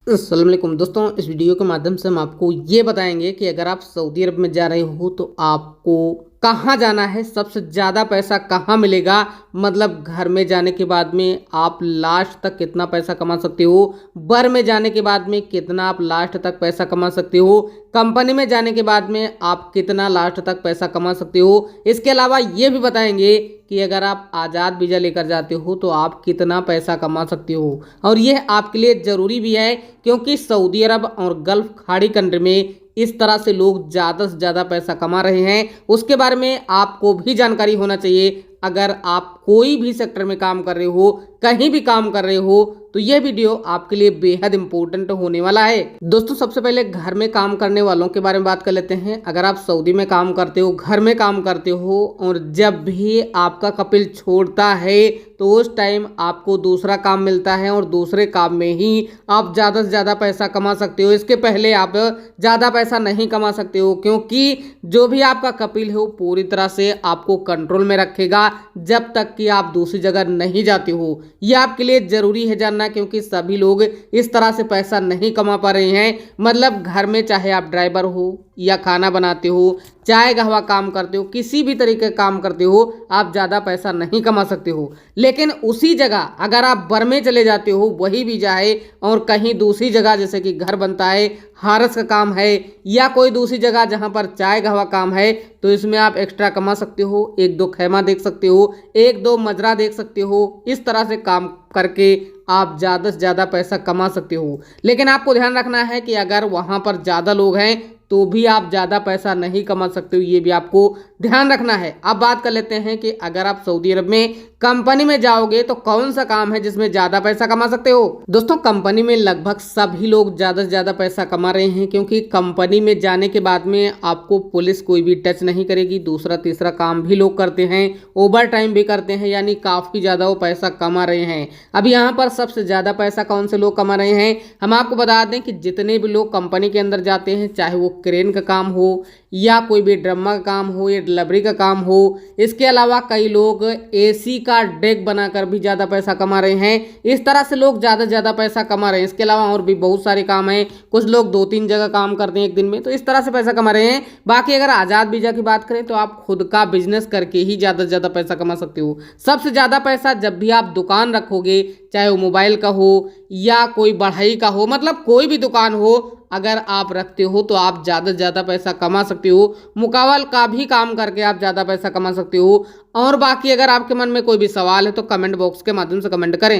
अस्सलाम वालेकुम दोस्तों, इस वीडियो के माध्यम से हम आपको ये बताएंगे कि अगर आप सऊदी अरब में जा रहे हो तो आपको कहाँ जाना है, सबसे ज़्यादा पैसा कहाँ मिलेगा। मतलब घर में जाने के बाद में आप लास्ट तक कितना पैसा कमा सकते हो, बर में जाने के बाद में कितना आप लास्ट तक पैसा कमा सकते हो, कंपनी में जाने के बाद में आप कितना लास्ट तक पैसा कमा सकते हो। इसके अलावा ये भी बताएंगे कि अगर आप आज़ाद वीज़ा लेकर जाते हो तो आप कितना पैसा कमा सकते हो। और यह आपके लिए ज़रूरी भी है क्योंकि सऊदी अरब और गल्फ खाड़ी कंट्री में इस तरह से लोग ज़्यादा से ज़्यादा पैसा कमा रहे हैं, उसके बारे में आपको भी जानकारी होना चाहिए। अगर आप कोई भी सेक्टर में काम कर रहे हो, कहीं भी काम कर रहे हो, तो यह वीडियो आपके लिए बेहद इंपॉर्टेंट होने वाला है। दोस्तों, सबसे पहले घर में काम करने वालों के बारे में बात कर लेते हैं। अगर आप सऊदी में काम करते हो, घर में काम करते हो और जब भी आपका कपिल छोड़ता है तो उस टाइम आपको दूसरा काम मिलता है और दूसरे काम में ही आप ज़्यादा से ज़्यादा पैसा कमा सकते हो। इसके पहले आप ज़्यादा पैसा नहीं कमा सकते हो क्योंकि जो भी आपका कपिल है वो पूरी तरह से आपको कंट्रोल में रखेगा जब तक कि आप दूसरी जगह नहीं जाते हो। यह आपके लिए ज़रूरी है जानना क्योंकि सभी लोग इस तरह से पैसा नहीं कमा पा रहे हैं। मतलब घर में चाहे आप ड्राइवर हो या खाना बनाते हो, चाय कहवा काम करते हो, किसी भी तरीके का काम करते हो, आप ज़्यादा पैसा नहीं कमा सकते हो। लेकिन उसी जगह अगर आप बर में चले जाते हो, वही वीज़ा है और कहीं दूसरी जगह जैसे कि घर बनता है, हारस का काम है या कोई दूसरी जगह जहां पर चाय कहवा काम है, तो इसमें आप एक्स्ट्रा कमा सकते हो। एक दो खैमा देख सकते हो, एक दो मजरा देख सकते हो। इस तरह से काम करके आप ज़्यादा से ज़्यादा पैसा कमा सकते हो। लेकिन आपको ध्यान रखना है कि अगर वहाँ पर ज़्यादा लोग हैं तो भी आप ज़्यादा पैसा नहीं कमा सकते हो, ये भी आपको ध्यान रखना है। अब बात कर लेते हैं कि अगर आप सऊदी अरब में कंपनी में जाओगे तो कौन सा काम है जिसमें ज़्यादा पैसा कमा सकते हो। दोस्तों, कंपनी में लगभग सभी लोग ज़्यादा से ज़्यादा पैसा कमा रहे हैं क्योंकि कंपनी में जाने के बाद में आपको पुलिस कोई भी टच नहीं करेगी। दूसरा तीसरा काम भी लोग करते हैं, ओवर टाइम भी करते हैं, यानी काफ़ी ज़्यादा वो पैसा कमा रहे हैं। अब यहाँ पर सबसे ज़्यादा पैसा कौन से लोग कमा रहे हैं, हम आपको बता दें कि जितने भी लोग कंपनी के अंदर जाते हैं, चाहे वो क्रेन का काम हो या कोई भी ड्रम्मा का काम हो या डिलीवरी का काम हो, इसके अलावा कई लोग एसी का डेक बनाकर भी ज़्यादा पैसा कमा रहे हैं। इस तरह से लोग ज़्यादा से ज़्यादा पैसा कमा रहे हैं। इसके अलावा और भी बहुत सारे काम हैं, कुछ लोग 2-3 जगह काम करते हैं एक दिन में, तो इस तरह से पैसा कमा रहे हैं। बाकी अगर आज़ाद वीज़ा की बात करें तो आप खुद का बिजनेस करके ही ज़्यादा से ज़्यादा पैसा कमा सकते हो। सबसे ज़्यादा पैसा जब भी आप दुकान रखोगे, चाहे वो मोबाइल का हो या कोई बढ़ई का हो, मतलब कोई भी दुकान हो, अगर आप रखते हो तो आप ज़्यादा से ज़्यादा पैसा कमा सकते हो। मुकावल का भी काम करके आप ज़्यादा पैसा कमा सकते हो। और बाकी अगर आपके मन में कोई भी सवाल है तो कमेंट बॉक्स के माध्यम से कमेंट करें।